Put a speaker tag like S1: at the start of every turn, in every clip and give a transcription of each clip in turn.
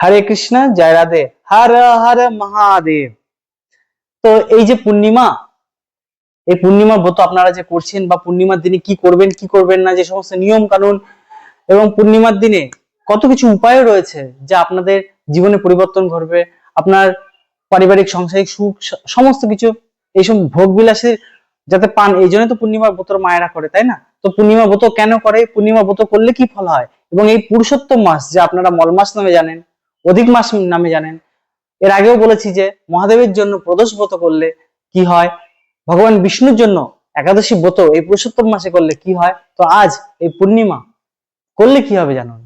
S1: হরে কৃষ্ণ, জয় রাধে, হর হর মহাদেব। তো এই যে পূর্ণিমা, এই পূর্ণিমার ব্রত আপনারা যে করছেন বা পূর্ণিমার দিনে কি করবেন কি করবেন না, যে সমস্ত নিয়ম কানুন এবং পূর্ণিমার দিনে কত কিছু উপায় রয়েছে যা আপনাদের জীবনে পরিবর্তন ঘটবে, আপনার পারিবারিক সাংসারিক সুখ সমস্ত কিছু এইসব ভোগ বিলাসের যাতে পান, এই জন্য তো পূর্ণিমার ব্রত মায়েরা করে, তাই না? তো পূর্ণিমা ব্রত কেন করে, পূর্ণিমা ব্রত করলে কি ফল হয়, এবং এই পুরুষোত্তম মাস যা আপনারা মল মাস নামে জানেন, অধিক মাস নামে জানেন, এর আগেও বলেছি যে মহাদেবের জন্য প্রদোষ ব্রত করলে কি হয়, ভগবান বিষ্ণুর জন্য একাদশী ব্রত এই পুরুষোত্তম মাসে করলে কি হয়। তো আজ এই পূর্ণিমা করলে কি হবে জানুন।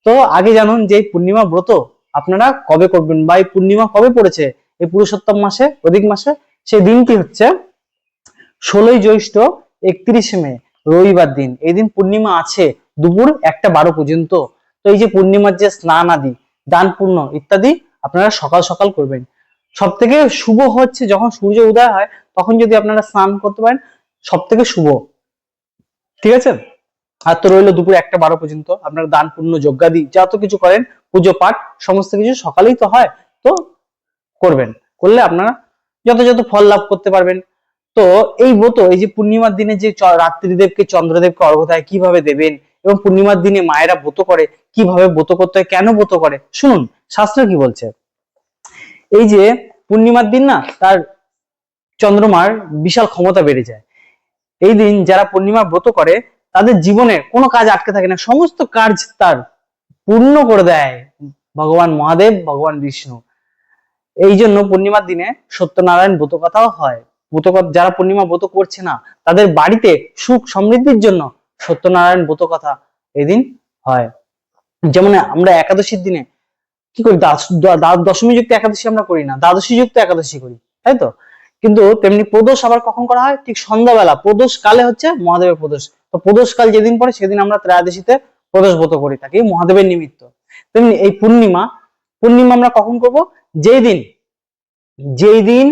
S1: তো আগে জানুন যে এই পূর্ণিমা ব্রত আপনারা কবে করবেন বা এই পূর্ণিমা কবে পড়েছে এই পুরুষোত্তম মাসে, অধিক মাসে। সেই দিনটি হচ্ছে 16ই জ্যৈষ্ঠ, 31শে মে, রবিবার দিন। এই দিন পূর্ণিমা আছে দুপুর 1টা 12 পর্যন্ত। তো এই যে পূর্ণিমার যে স্নান আদি, দান পূর্ণ ইত্যাদি আপনারা সকাল সকাল করবেন। সব থেকে শুভ হচ্ছে যখন সূর্য উদয় হয়, তখন যদি আপনারা স্নান করতে পারেন, সব থেকে শুভ। ঠিক আছে? আর তো রইলো দুপুর 1টা 12 পর্যন্ত আপনারা দান পূর্ণ যজ্ঞাদি যত কিছু করেন, পুজো পাঠ সমস্ত কিছু সকালেই তো হয়, তো করবেন। করলে আপনারা যথাযথ ফল লাভ করতে পারবেন। তো এই ব্রত, এই যে পূর্ণিমার দিনে যে রাত্রিদেবকে চন্দ্রদেবকে অর্ঘ্য দেয় কিভাবে দেবেন, এবং পূর্ণিমার দিনে মায়েরা ব্রত করে কিভাবে ব্রত করতে হয়, কেন ব্রত করে শুনুন শাস্ত্র কি বলছে। এই যে পূর্ণিমার দিন না, তার চন্দ্রমার বিশাল ক্ষমতা বেড়ে যায়। এই দিন যারা পূর্ণিমা ব্রত করে তাদের জীবনে কোনো কাজ আটকে থাকে না, সমস্ত কাজ তার পূর্ণ করে দেয় ভগবান মহাদেব, ভগবান বিষ্ণু। এই জন্য পূর্ণিমার দিনে সত্যনারায়ণ ব্রত কথাও হয়। যারা পূর্ণিমা ব্রত করছে না, তাদের বাড়িতে সুখ সমৃদ্ধির জন্য সত্যনারায়ণ ব্রত কথা এদিন হয়। যেমন আমরা একাদশীর দিনে কি করি, দশমী যুক্ত একাদশী আমরা করি না, দ্বাদশী যুক্ত একাদশী করি, তাই তো? কিন্তু তেমনি প্রদোষ আবার কখন করা হয়, ঠিক সন্ধ্যাবেলা প্রদোষ কালে হচ্ছে মহাদেবের প্রদোষ। তো প্রদোষ কাল যেদিন পড়ে সেদিন আমরা ত্রয়োদশীতে প্রদোষ ব্রত করে থাকি মহাদেবের নিমিত্ত। তেমনি এই পূর্ণিমা, পূর্ণিমা আমরা কখন করব, যেই দিন যেই দিন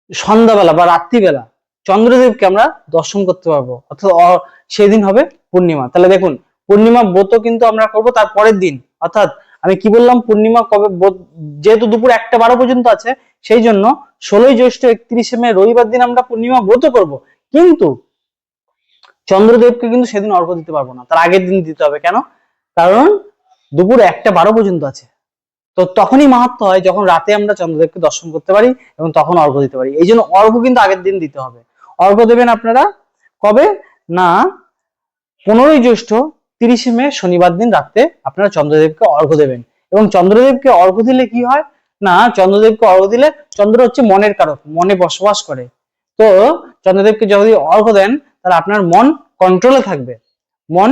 S1: সন্ধ্যাবেলা বা রাত্রিবেলা চন্দ্রদেবকে আমরা দর্শন করতে পারবো, অর্থাৎ সেই দিন হবে পূর্ণিমা। তাহলে দেখুন, পূর্ণিমা ব্রত কিন্তু আমরা করব তার পরের দিন, অর্থাৎ আমি কি বললাম, পূর্ণিমা কবে, যেহেতু দুপুর 1টা 12 পর্যন্ত আছে, সেই জন্য 16ই জ্যৈষ্ঠ 31শে মে রবিবার দিন আমরা পূর্ণিমা ব্রত করব। কিন্তু চন্দ্রদেবকে কিন্তু সেদিন অর্ঘ্য দিতে পারবো না, তার আগের দিন দিতে হবে। কেন? কারণ দুপুর 1টা 12 পর্যন্ত আছে। তো তখনই মাহাত্ম্য হয় যখন রাতে আমরা চন্দ্রদেবকে দর্শন করতে পারি এবং তখন অর্ঘ্য দিতে পারি। এই জন্য অর্ঘ্য কিন্তু আগের দিন দিতে হবে। অর্ঘ্য দেবেন আপনারা কবে না, 15ই জ্যৈষ্ঠ 30শে মে শনিবার দিন রাতে আপনারা চন্দ্রদেবকে অর্ঘ্য দেবেন। এবং চন্দ্রদেবকে অর্ঘ্য দিলে কি হয় না, চন্দ্রদেবকে অর্ঘ্য দিলে, চন্দ্র হচ্ছে মনের কারক, মনে বসবাস করে। তো চন্দ্রদেবকে যদি অর্ঘ্য দেন তাহলে আপনার মন কন্ট্রোলে থাকবে, মন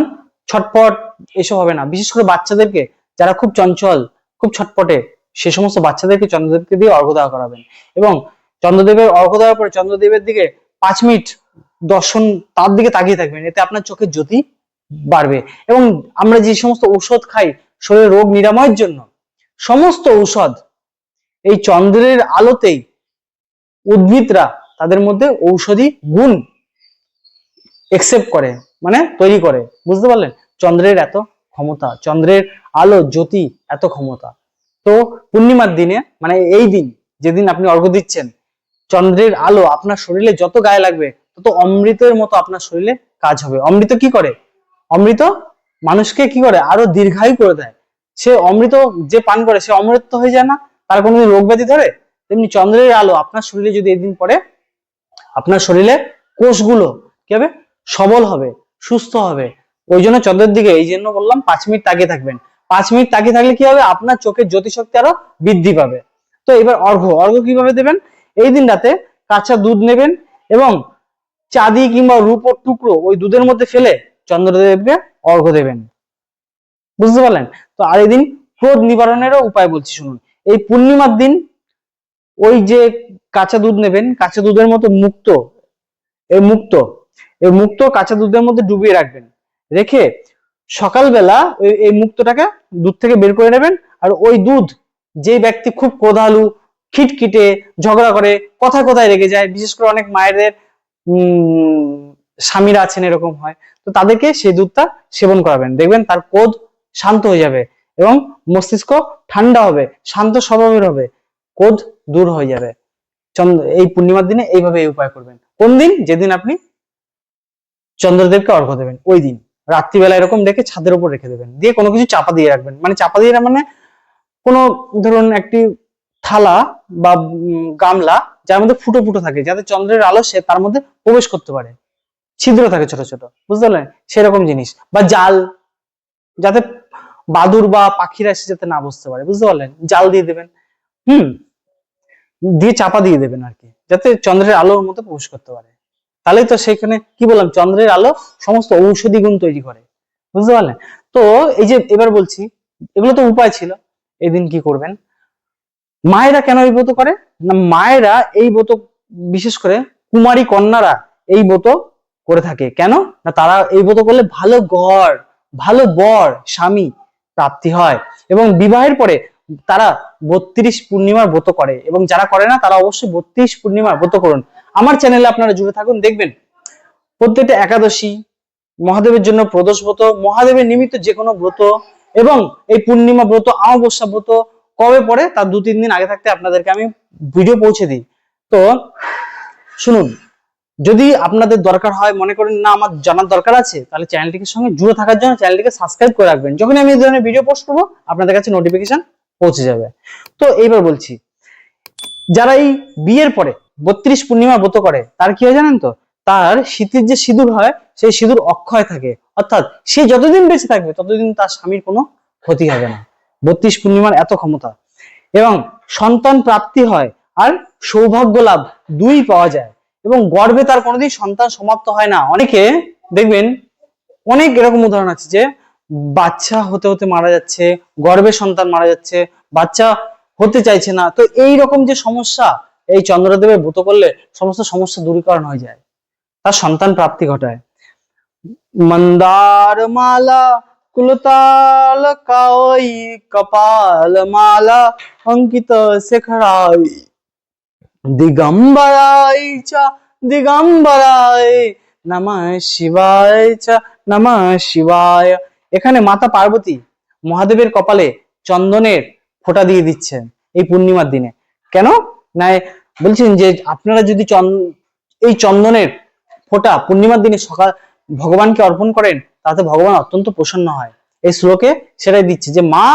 S1: ছটপট এসব হবে না। বিশেষ করে বাচ্চাদেরকে, যারা খুব চঞ্চল, খুব ছটপটে, সে সমস্ত বাচ্চাদেরকে চন্দ্রদেবকে দিয়ে অর্ঘ্য দেওয়া করাবেন। এবং চন্দ্রদেবের অর্ঘ্য দেওয়ার পরে চন্দ্রদেবের দিকে 5 মিনিট দর্শন, তার দিকে তাকিয়ে থাকবেন, এতে আপনার চোখের জ্যোতি বাড়বে। এবং আমরা যে সমস্ত ঔষধ খাই শরীরের রোগ নিরাময়ের জন্য, সমস্ত ঔষধ এই চন্দ্রের আলোতেই উদ্ভিদরা তাদের মধ্যে ঔষধি গুণ একসেপ্ট করে, মানে তৈরি করে। বুঝতে পারলেন? চন্দ্রের এত ক্ষমতা, চন্দ্রের আলো জ্যোতি এত ক্ষমতা। তো পূর্ণিমার দিনে, মানে এই দিন যেদিন আপনি অর্ঘ্য দিচ্ছেন, চন্দ্রের আলো আপনার শরীরে যত গায়ে লাগবে তত অমৃতের মতো আপনার শরীরে কাজ হবে। অমৃত কি করে? অমৃত মানুষকে কি করে, আরো দীর্ঘায়ু করে দেয়। সে অমৃত যে পান করে সে অমৃত হয়ে যায় না, তার কোনোদিন রোগ ব্যাধি ধরে? তেমনি চন্দ্রের আলো আপনার শরীরে যদি এদিন পড়ে, আপনার শরীরে কোষগুলো কি হবে, সবল হবে, সুস্থ হবে। ওই জন্য চন্দ্রের দিকে, এই জন্য বললাম 5 মিনিট তাকিয়ে থাকবেন। 5 মিনিট তাকিয়ে থাকলে কি হবে, আপনার চোখের জ্যোতিশক্তি আরো বৃদ্ধি পাবে। তো এবার অর্ঘ্য, অর্ঘ্য কিভাবে দেবেন, এই দিন রাতে কাঁচা দুধ নেবেন এবং চাঁদি কিংবা রূপোর টুকরো ওই দুধের মধ্যে ফেলে চন্দ্রদেবকে অর্ঘ্য দেবেন। বুঝতে পারলেন? তো আর এই দিন ক্রোধ নিবারণেরও উপায় বলছি শুনুন। এই পূর্ণিমার দিন ওই যে কাঁচা দুধ নেবেন, কাঁচা দুধের মতো মুক্ত, এই মুক্ত, এই মুক্ত কাঁচা দুধের মধ্যে ডুবিয়ে রাখবেন। রেখে সকালবেলা এই মুক্তটাকে দুধ থেকে বের করে নেবেন। আর ওই দুধ, যে ব্যক্তি খুব ক্রোধালু, খিটখিটে, ঝগড়া করে, কথায় কথায় রেগে যায়, বিশেষ করে অনেক মায়েদের স্বামীরা আছেন এরকম হয়, তো তাদেরকে সেই দুধটা সেবন করাবেন, দেখবেন তার ক্রোধ শান্ত হয়ে যাবে এবং মস্তিষ্ক ঠান্ডা হবে, শান্ত স্বভাবের হবে, ক্রোধ দূর হয়ে যাবে। এই পূর্ণিমার দিনে এইভাবে এই উপায় করবেন। কোন দিন? যেদিন আপনি চন্দ্রদেবকে অর্ঘ্য দেবেন, ওই দিন রাত্রিবেলা এরকম রেখে ছাদের উপর রেখে দেবেন, দিয়ে কোনো কিছু চাপা দিয়ে রাখবেন। মানে চাপা দিয়ে মানে কোনো ধরুন একটি থালা বা গামলা যার মধ্যে ফুটো ফুটো থাকে, যাতে চন্দ্রের আলো সে তার মধ্যে প্রবেশ করতে পারে, ছিদ্র থাকে ছোট ছোট, বুঝতে পারলেন? সেরকম জিনিস, বা জাল, যাতে বাদুর বা পাখিরা এসে যাতে না বসতে পারে, বুঝতে পারলেন? জাল দিয়ে দেবেন, দিয়ে চাপা দিয়ে দেবেন আর কি, যাতে চন্দ্রের আলোর মধ্যে প্রবেশ করতে পারে। তাহলেই তো সেখানে কি বললাম, চন্দ্রের আলো সমস্ত ঔষধি গুণ তৈরি করে, বুঝতে পারলেন? তো এই যে এবার বলছি, এগুলো তো উপায় ছিল। এই দিন কি করবেন? মায়েরা কেন এই ব্রত করে না? মায়েরা এই ব্রত, বিশেষ করে কুমারী কন্যারা এই ব্রত করে থাকে। কেন না? তারা এই ব্রত করলে ভালো ঘর, ভালো বর স্বামী প্রাপ্তি হয়, এবং বিবাহের পরে তারা 32 পূর্ণিমার ব্রত করে, এবং যারা করে না তারা অবশ্যই 32 পূর্ণিমার ব্রত করুন। আমার চ্যানেলে আপনারা জুড়ে থাকুন, দেখবেন প্রত্যেকটা একাদশী, মহাদেবের জন্য প্রদোষ ব্রত, মহাদেবের নিমিত্ত যে কোনো ব্রত, এবং এই পূর্ণিমা ব্রত, অমাবস্যা ব্রত কবে পড়ে তার 2-3 দিন আগে থাকতে আপনাদেরকে আমি ভিডিও পৌঁছে দিই। তো শুনুন, যদি আপনাদের দরকার হয়, মনে করেন না আমার জানার দরকার আছে, তাহলে চ্যানেলটির সঙ্গে জুড়ে থাকার জন্য চ্যানেলটিকে সাবস্ক্রাইব করে রাখবেন। যখন আমি এই ধরনের ভিডিও পোস্ট করবো আপনাদের কাছে নোটিফিকেশন পৌঁছে যাবে। তো এইবার বলছি, যারা এই বিয়ের পরে 32 পূর্ণিমা ব্রত করে, তার কি হয় জানেন তো? তার শীতের যে সিঁদুর হয়, সেই সিঁদুর অক্ষয় থাকে, অর্থাৎ সে যতদিন বেঁচে থাকবে ততদিন তার স্বামীর কোনো ক্ষতি হবে না। 32 পূর্ণিমার এত ক্ষমতা। এবং সন্তান প্রাপ্তি হয়, আর সৌভাগ্য লাভ দুই পাওয়া যায়, এবং গর্ভে তার কোনোদিন সন্তান সমাপ্ত হয় না। অনেকে দেখবেন, অনেক এরকম উদাহরণ আছে যে বাচ্চা হতে হতে মারা যাচ্ছে, গর্ভে সন্তান মারা যাচ্ছে, বাচ্চা হতে চাইছে না। তো এই রকম যে সমস্যা, এই চন্দ্রদেবের ব্রত করলে সমস্ত সমস্যা দূরীকরণ হয়ে যায়, তার সন্তান প্রাপ্তি ঘটায়। मंदार माला कुलताल काई कपाल माला अंकित शेखराई दिगंबराय च दिगंबराय नमः शिवाय च नमः शिवाय। এখানে মাতা পার্বতী মহাদেবের কপালে চন্দনের ফোঁটা দিয়ে দিচ্ছেন এই পূর্ণিমার দিনে। কেন না? বলছেন যে আপনারা যদি এই চন্দনের ফোঁটা পূর্ণিমার দিনে সকাল ভগবানকে অর্পণ করেন, তাতে ভগবান অত্যন্ত প্রসন্ন হয়। এই শ্লোকে সেটাই দিচ্ছে, যে মা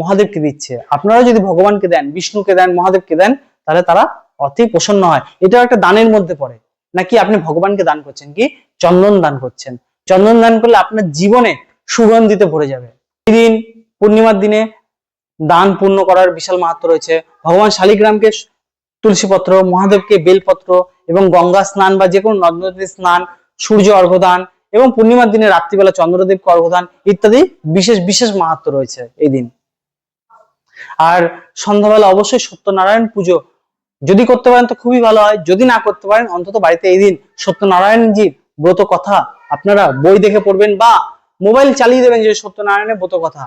S1: মহাদেবকে দিচ্ছে, আপনারা যদি ভগবানকে দেন, বিষ্ণুকে দেন, মহাদেবকে দেন, তাহলে তারা অতি প্রসন্ন হয়। এটা একটা দানের মধ্যে পড়ে, নাকি আপনি ভগবানকে দান করছেন, কি চন্দন দান করছেন। চন্দন দান করলে আপনার জীবনে সুগন্ধিতে ভরে যাবে। এই দিন পূর্ণিমার দিনে দান পূর্ণ করার বিশাল মাহাত্ম্য রয়েছে। ভগবান শালিগ্রামকে তুলসী পত্র, মহাদেবকে বেলপত্র, এবং গঙ্গা স্নান বা যে কোনো নদ নদীতে স্নান, সূর্য অর্ঘ্যদান, এবং পূর্ণিমার দিনে রাত্রিবেলা চন্দ্রদেবকে অর্ঘ্যদান ইত্যাদি বিশেষ বিশেষ মাহাত্ম্য রয়েছে এই দিন। আর সন্ধ্যাবেলা অবশ্যই সত্যনারায়ণ পুজো যদি করতে পারেন তো খুবই ভালো হয়, যদি না করতে পারেন অন্তত বাড়িতে এই দিন সত্যনারায়ণজির ব্রত কথা আপনারা বই দেখে পড়বেন, বা মোবাইল চালিয়ে দেবেন যে সত্যনারায়ণের ব্রত কথা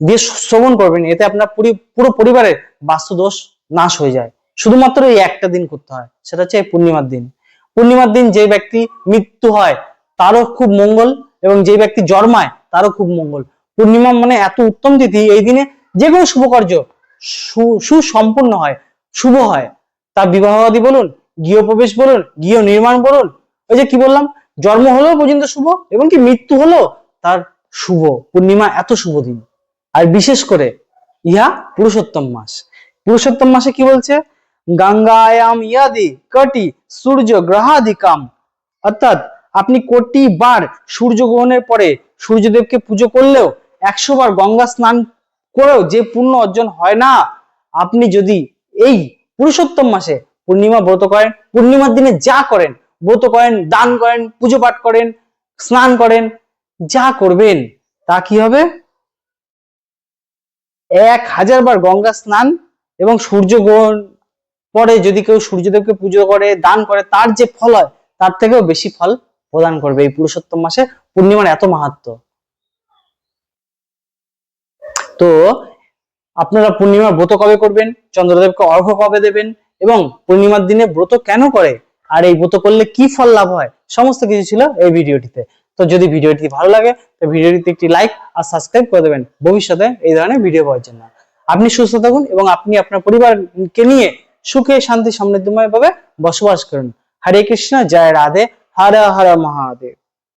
S1: দিয়ে শ্রবণ করবেন। এতে আপনার পুরো পরিবারের বাস্তু দোষ নাশ হয়ে যায়। শুধুমাত্র এই একটা দিন করতে হয়, সেটা হচ্ছে এই পূর্ণিমার দিন। পূর্ণিমার দিন যে ব্যক্তি মৃত্যু হয় তারও খুব মঙ্গল, এবং যে ব্যক্তি জন্মায় তারও খুব মঙ্গল। পূর্ণিমা মানে এত উত্তম তিথি, এই দিনে যে কোনো শুভ কার্য সুসম্পন্ন হয়, শুভ হয়। তার বিবাহাদি বলুন, গৃহপ্রবেশ বলুন, গৃহ নির্মাণ বলুন, ওই যে কি বললাম, জন্ম হলেও পর্যন্ত শুভ, এবং কি মৃত্যু হলো তার শুভ। পূর্ণিমা এত শুভ দিন। আর বিশেষ করে ইহা পুরুষোত্তম মাস। পুরুষোত্তম মাসে কি বলছে? গঙ্গায়াম ইয়াদি কটি সূর্য গ্রহাদিকাম, অর্থাৎ আপনি কোটি বার সূর্য গ্রহণের পরে সূর্যদেবকে পুজো করলেও, 100 বার গঙ্গা স্নান করেও যে পুণ্য অর্জন হয় না, আপনি যদি এই পুরুষোত্তম মাসে পূর্ণিমা ব্রত করেন, পূর্ণিমার দিনে যা করেন, ব্রত করেন, দান করেন, পুজো পাঠ করেন, স্নান করেন, যা করবেন তা কি হবে? 1000 বার গঙ্গা স্নান এবং সূর্য গ্রহণ পরে যদি কেউ সূর্যদেবকে পুজো করে, দান করে, তার যে ফল হয় তার থেকেও বেশি ফল প্রদান করবে এই পুরুষোত্তম মাসে। পূর্ণিমার এত মাহাত্ম্য। তো আপনারা পূর্ণিমার ব্রত কবে করবেন, চন্দ্রদেবকে অর্ঘ্য কবে দেবেন, এবং পূর্ণিমার দিনে ব্রত কেন করে, আর এই ব্রত করলে কি ফল লাভ হয়, সমস্ত কিছু ছিল এই ভিডিওটিতে। তো যদি ভিডিওটি ভালো লাগে তো ভিডিওটিতে একটি লাইক আর সাবস্ক্রাইব করে দেবেন ভবিষ্যতে এই ধরনের ভিডিও পাওয়ার জন্য। আপনি সুস্থ থাকুন এবং আপনি আপনার পরিবারকে নিয়ে সুখে শান্তি সমৃদ্ধময় ভাবে বসবাস করুন। হরে কৃষ্ণ, জয় রাধে, হর হর মহাদেব।